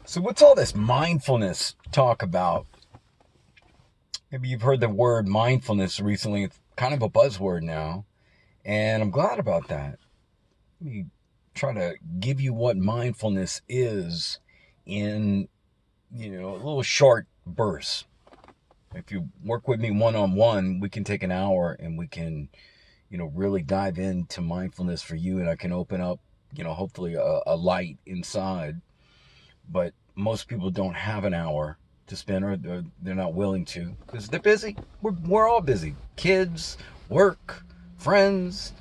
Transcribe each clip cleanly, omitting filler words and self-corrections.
So what's all this mindfulness talk about? Maybe you've heard the word mindfulness recently. It's kind of a buzzword now, and I'm glad about that. Let me try to give you what mindfulness is in, a little short bursts. If you work with me one-on-one, we can take an hour and we can, really dive into mindfulness for you, and I can open up, hopefully a light inside. But most people don't have an hour to spend, or they're not willing to because they're busy. We're all busy. Kids, work, friends,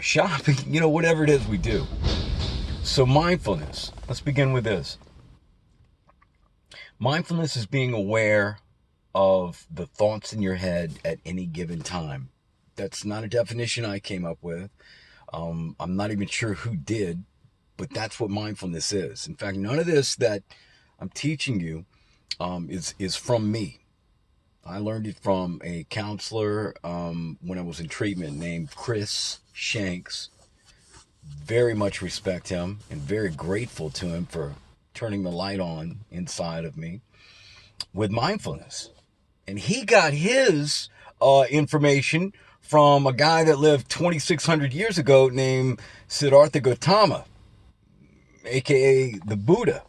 shopping, whatever it is we do. So mindfulness, let's begin with this. Mindfulness is being aware of the thoughts in your head at any given time. That's not a definition I came up with. I'm not even sure who did, but that's what mindfulness is. In fact, none of this that I'm teaching you is from me. I learned it from a counselor when I was in treatment named Chris Shanks. Very much respect him and very grateful to him for turning the light on inside of me with mindfulness. And he got his information from a guy that lived 2,600 years ago named Siddhartha Gautama, aka the Buddha.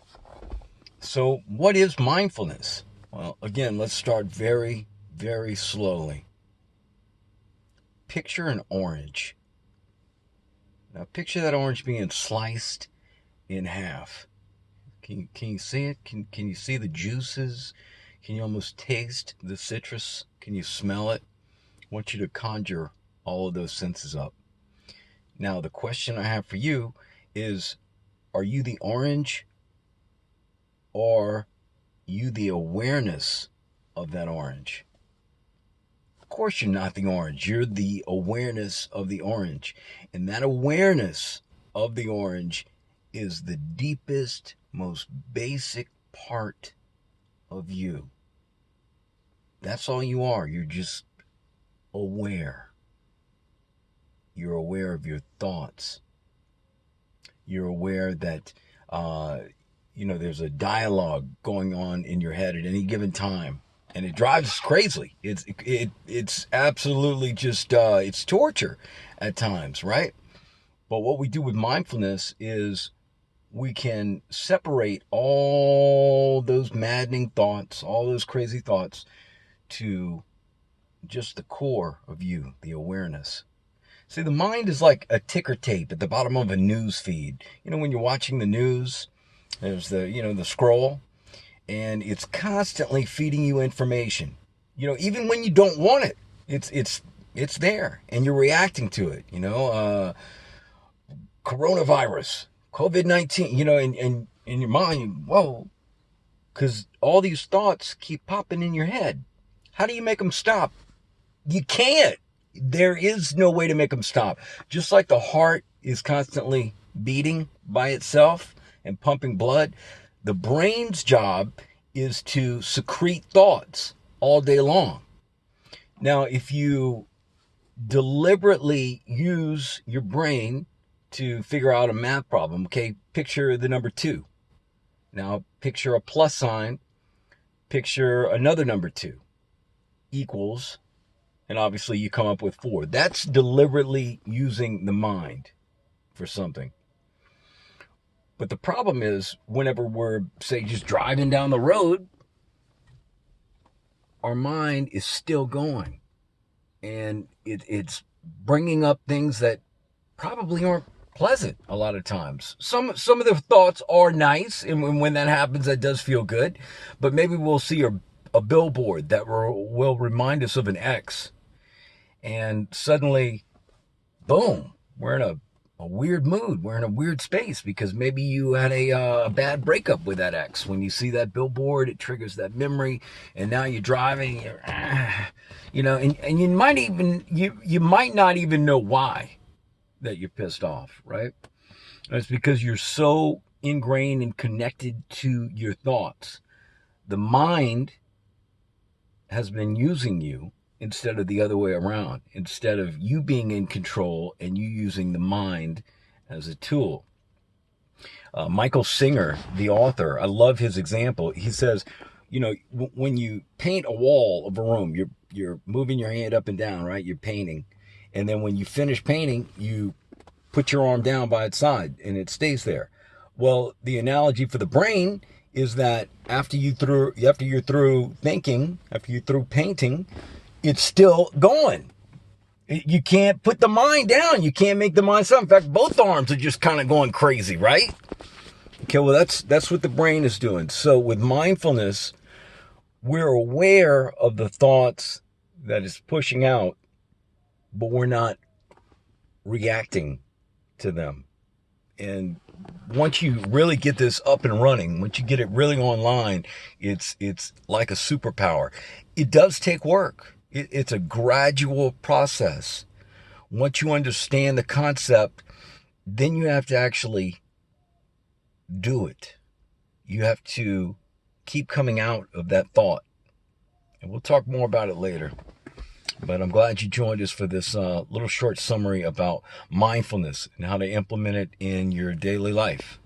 So what is mindfulness? Well, again, let's start very, very slowly. Picture an orange. Now picture that orange being sliced in half. Can you see it? Can you see the juices? Can you almost taste the citrus? Can you smell it? I want you to conjure all of those senses up. Now the question I have for you is, are you the orange, or you the awareness of that orange? Of course you're not the orange. You're the awareness of the orange. And that awareness of the orange is the deepest, most basic part of you. That's all you are. You're just aware. You're aware of your thoughts. You're aware that there's a dialogue going on in your head at any given time, and it drives us crazy. It's absolutely just it's torture at times, right? But what we do with mindfulness is we can separate all those maddening thoughts, all those crazy thoughts, to just the core of you, the awareness. See, the mind is like a ticker tape at the bottom of a news feed. When you're watching the news, there's the scroll, and it's constantly feeding you information. Even when you don't want it, it's there, and you're reacting to it. Coronavirus, COVID-19. And in your mind, whoa, because all these thoughts keep popping in your head. How do you make them stop? You can't. There is no way to make them stop. Just like the heart is constantly beating by itself and pumping blood, the brain's job is to secrete thoughts all day long. Now, if you deliberately use your brain to figure out a math problem, okay, picture the number 2. Now, picture a plus sign, picture another number 2, equals, and obviously you come up with 4. That's deliberately using the mind for something. But the problem is, whenever we're, say, just driving down the road, our mind is still going. And it's bringing up things that probably aren't pleasant a lot of times. Some of the thoughts are nice, and when that happens, that does feel good. But maybe we'll see a billboard that will remind us of an ex. And suddenly, boom, we're in a weird mood. We're in a weird space because maybe you had a bad breakup with that ex. When you see that billboard, it triggers that memory, and now you're driving, and you might even you might not even know why that you're pissed off, right? And it's because you're so ingrained and connected to your thoughts. The mind has been using you instead of the other way around, instead of you being in control and you using the mind as a tool. Michael Singer, the author, I love his example. He says, when you paint a wall of a room, you're moving your hand up and down, right? You're painting, and then when you finish painting, you put your arm down by its side, and it stays there. Well, the analogy for the brain is that after you're through thinking, after you're through painting, it's still going. You can't put the mind down. You can't make the mind stop. In fact, both arms are just kind of going crazy, right? Okay, well, that's what the brain is doing. So with mindfulness, we're aware of the thoughts that is pushing out, but we're not reacting to them. And once you really get this up and running, once you get it really online, it's like a superpower. It does take work. It's a gradual process. Once you understand the concept, then you have to actually do it. You have to keep coming out of that thought. And we'll talk more about it later. But I'm glad you joined us for this little short summary about mindfulness and how to implement it in your daily life.